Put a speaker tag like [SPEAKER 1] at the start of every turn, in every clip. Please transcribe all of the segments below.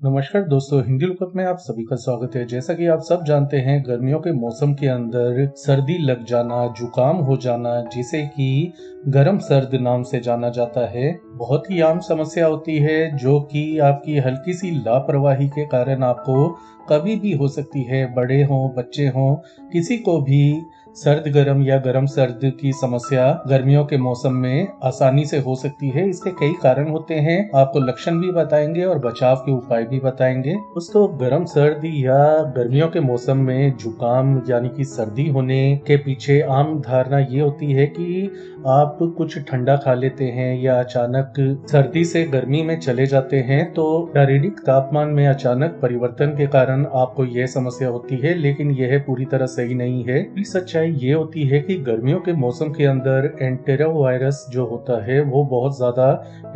[SPEAKER 1] नमस्कार दोस्तों, हिंदी लुकअप में आप सभी का स्वागत है। जैसा कि आप सब जानते हैं, गर्मियों के मौसम के अंदर सर्दी लग जाना, जुकाम हो जाना, जिसे कि गर्म सर्द नाम से जाना जाता है, बहुत ही आम समस्या होती है जो कि आपकी हल्की सी लापरवाही के कारण आपको कभी भी हो सकती है। बड़े हों, बच्चे हों, किसी को भी सर्द गर्म या गर्म सर्द की समस्या गर्मियों के मौसम में आसानी से हो सकती है। इसके कई कारण होते हैं, आपको लक्षण भी बताएंगे और बचाव के उपाय भी बताएंगे। दोस्तों, गर्म सर्दी या गर्मियों के मौसम में जुकाम यानी कि सर्दी होने के पीछे आम धारणा ये होती है कि आप कुछ ठंडा खा लेते हैं या अचानक सर्दी से गर्मी में चले जाते हैं, तो शारीरिक तापमान में अचानक परिवर्तन के कारण आपको यह समस्या होती है, लेकिन यह पूरी तरह सही नहीं है। सच्चाई ये होती है कि गर्मियों के मौसम के अंदर एंटेरो वायरस जो होता है वो बहुत ज्यादा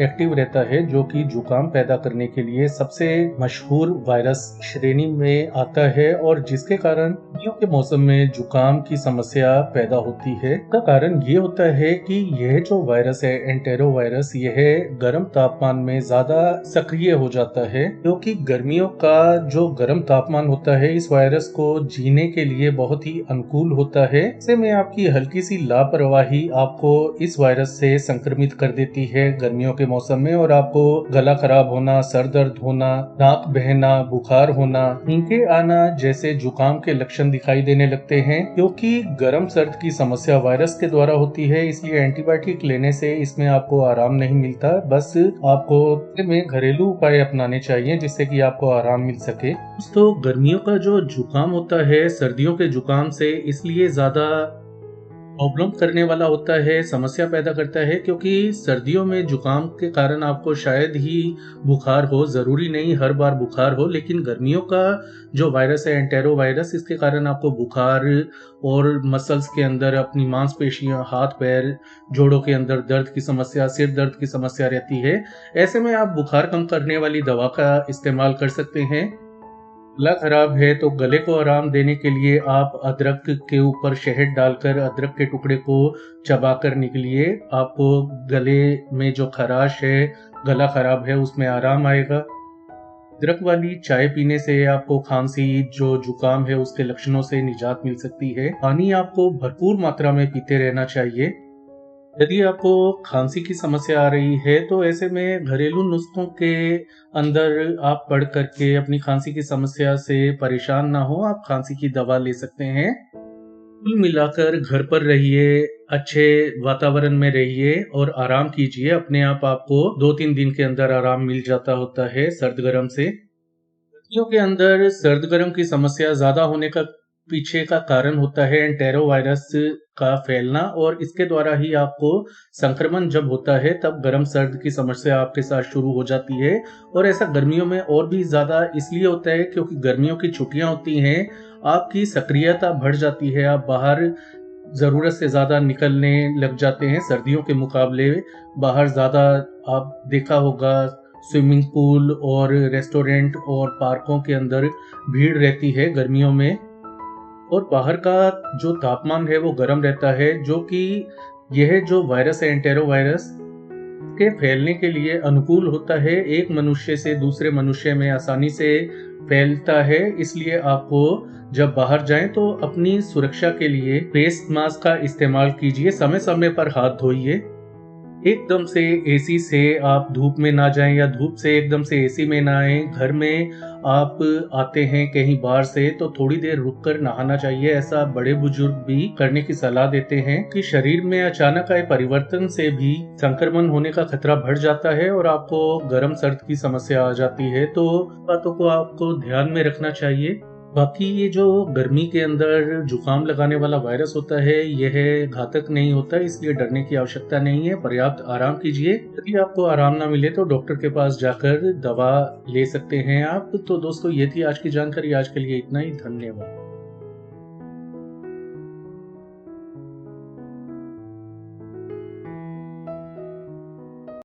[SPEAKER 1] एक्टिव रहता है, जो कि जुकाम पैदा करने के लिए सबसे मशहूर वायरस श्रेणी में आता है और जिसके कारण गर्मियों के मौसम में जुकाम की समस्या पैदा होती है। इसका कारण ये होता है कि यह जो वायरस है, एंटेरो वायरस, यह गर्म तापमान में ज्यादा सक्रिय हो जाता है, क्योंकि गर्मियों का जो गर्म तापमान होता है इस वायरस को जीने के लिए बहुत ही अनुकूल होता है। ऐसे में आपकी हल्की सी लापरवाही आपको इस वायरस से संक्रमित कर देती है गर्मियों के मौसम में, और आपको गला खराब होना, सर दर्द होना, नाक बहना, बुखार होना, छींके आना जैसे जुकाम के लक्षण दिखाई देने लगते हैं। क्योंकि गर्म सर्द की समस्या वायरस के द्वारा होती है, इसलिए एंटीबायोटिक लेने से इसमें आपको आराम नहीं मिलता। बस आपको में घरेलू उपाय अपनाने चाहिए जिससे कि आपको आराम मिल सके। तो गर्मियों का जो जुकाम होता है सर्दियों के जुकाम से इसलिए ज्यादा प्रॉब्लम करने वाला होता है, समस्या पैदा करता है, क्योंकि सर्दियों में जुकाम के कारण आपको शायद ही बुखार हो, जरूरी नहीं हर बार बुखार हो, लेकिन गर्मियों का जो वायरस है एंटेरो वायरस, इसके कारण आपको बुखार और मसल्स के अंदर अपनी मांसपेशियां, हाथ पैर, जोड़ों के अंदर दर्द की समस्या, सिर दर्द की समस्या रहती है। ऐसे में आप बुखार कम करने वाली दवा का इस्तेमाल कर सकते हैं। गला खराब है तो गले को आराम देने के लिए आप अदरक के ऊपर शहद डालकर अदरक के टुकड़े को चबाकर निकलिए। आपको गले में जो खराश है, गला खराब है, उसमें आराम आएगा। अदरक वाली चाय पीने से आपको खांसी, जो जुकाम है, उसके लक्षणों से निजात मिल सकती है। पानी आपको भरपूर मात्रा में पीते रहना चाहिए। यदि आपको खांसी की समस्या आ रही है तो ऐसे में घरेलू नुस्खों के अंदर आप पढ़ करके अपनी खांसी की समस्या से परेशान ना हो, आप खांसी की दवा ले सकते हैं। कुल मिलाकर घर पर रहिए, अच्छे वातावरण में रहिए और आराम कीजिए। अपने आप आपको 2-3 दिन के अंदर आराम मिल जाता होता है सर्द गर्म से। सर्दियों के अंदर सर्द गर्म की समस्या ज्यादा होने का पीछे का कारण होता है एंटेरो वायरस का फैलना, और इसके द्वारा ही आपको संक्रमण जब होता है तब गर्म सर्द की समस्या आपके साथ शुरू हो जाती है। और ऐसा गर्मियों में और भी ज्यादा इसलिए होता है क्योंकि गर्मियों की छुट्टियां होती हैं, आपकी सक्रियता बढ़ जाती है, आप बाहर जरूरत से ज्यादा निकलने लग जाते हैं। सर्दियों के मुकाबले बाहर ज्यादा, आप देखा होगा, स्विमिंग पूल और रेस्टोरेंट और पार्कों के अंदर भीड़ रहती है गर्मियों में, और बाहर का जो तापमान है वो गर्म रहता है, जो कि यह जो वायरस है एंटेरो वायरस के फैलने के लिए अनुकूल होता है, एक मनुष्य से दूसरे मनुष्य में आसानी से फैलता है। इसलिए आपको जब बाहर जाएं तो अपनी सुरक्षा के लिए फेस मास्क का इस्तेमाल कीजिए, समय समय पर हाथ धोइए। एकदम से एसी से आप धूप में ना जाएं या धूप से एकदम से एसी में ना आए। घर में आप आते हैं कहीं बाहर से तो थोड़ी देर रुककर नहाना चाहिए। ऐसा बड़े बुजुर्ग भी करने की सलाह देते हैं कि शरीर में अचानक आए परिवर्तन से भी संक्रमण होने का खतरा बढ़ जाता है और आपको गर्म सर्द की समस्या आ जाती है। तो बातों को आपको ध्यान में रखना चाहिए। बाकी ये जो गर्मी के अंदर जुकाम लगाने वाला वायरस होता है, यह घातक नहीं होता, इसलिए डरने की आवश्यकता नहीं है। पर्याप्त आराम कीजिए। यदि आपको आराम ना मिले तो डॉक्टर के पास जाकर दवा ले सकते हैं आप। तो दोस्तों, ये थी आज की जानकारी। आज के लिए इतना ही। धन्यवाद।